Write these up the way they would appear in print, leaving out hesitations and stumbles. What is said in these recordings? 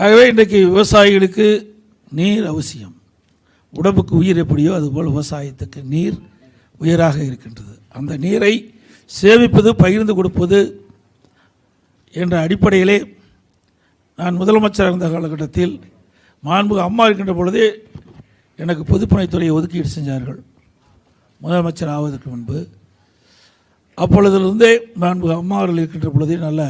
ஆகவே இன்றைக்கு விவசாயிகளுக்கு நீர் அவசியம். உடம்புக்கு உயிர் எப்படியோ அதுபோல் விவசாயத்துக்கு நீர் உயிராக இருக்கின்றது. அந்த நீரை சேமிப்பது, பகிர்ந்து கொடுப்பது என்ற அடிப்படையிலே நான் முதலமைச்சர் இருந்த காலகட்டத்தில் மாண்புமிகு அம்மா இருக்கின்ற பொழுதே எனக்கு பொதுப்பணித்துறையை ஒதுக்கீடு செஞ்சார்கள். முதலமைச்சர் ஆவதற்கு முன்பு அப்பொழுதிலிருந்தே மாண்புமிகு அம்மா அவர்கள் இருக்கின்ற பொழுதே நல்ல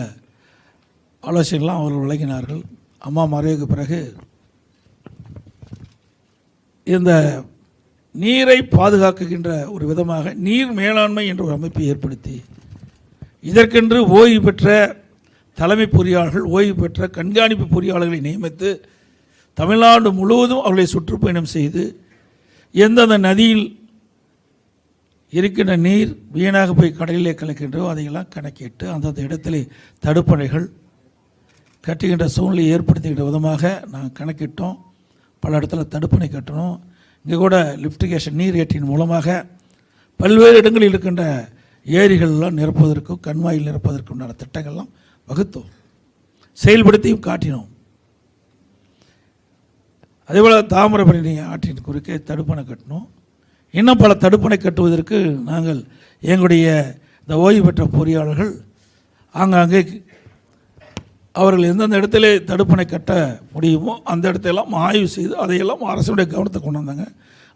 ஆலோசனைகள்லாம் அவர்கள் வழங்கினார்கள். அம்மா மறைவுக்கு பிறகு இந்த நீரை பாதுகாக்கின்ற ஒரு விதமாக நீர் மேலாண்மை என்ற ஒரு அமைப்பை ஏற்படுத்தி இதற்கென்று ஓய்வு பெற்ற தலைமை பொறியாளர்கள், ஓய்வு பெற்ற கண்காணிப்பு பொறியாளர்களை நியமித்து தமிழ்நாடு முழுவதும் அவர்களை சுற்றுப்பயணம் செய்து எந்தெந்த நதியில் இருக்கின்ற நீர் வீணாக போய் கடலிலே கலக்கின்றோ அதையெல்லாம் கணக்கிட்டு அந்தந்த இடத்திலே தடுப்பணைகள் கட்டுகின்ற சூழ்நிலையை ஏற்படுத்துகின்ற விதமாக நாங்கள் கணக்கிட்டோம். பல இடத்துல தடுப்பணை கட்டணும். இங்கே கூட லிஃப்டிகேஷன் நீர் ஏற்றின் மூலமாக பல்வேறு இடங்களில் இருக்கின்ற ஏரிகள்லாம் நிரப்புவதற்கும் கண்மாயில் நிரப்புவதற்கும் உண்டான திட்டங்கள்லாம் வகுத்தோம், செயல்படுத்தியும் காட்டினோம். அதேபோல் தாமிரபரணி ஆற்றின் குறுக்கே தடுப்பணை கட்டணும். இன்னும் பல தடுப்பணை கட்டுவதற்கு நாங்கள் எங்களுடைய இந்த ஓய்வு பெற்ற பொறியாளர்கள் ஆங்காங்கே அவர்கள் எந்தெந்த இடத்துல தடுப்பணை கட்ட முடியுமோ அந்த இடத்தையெல்லாம் ஆய்வு செய்து அதையெல்லாம் அரசுடைய கவனத்தை கொண்டு வந்தாங்க.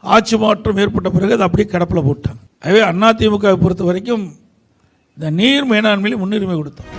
ஆட்சி மாற்றம் ஏற்பட்ட பிறகு அதை அப்படியே கிடப்பில் போட்டாங்க. ஆகவே அதிமுகவை பொறுத்த வரைக்கும் இந்த நீர் மேலாண்மையில் முன்னுரிமை கொடுத்தோம்.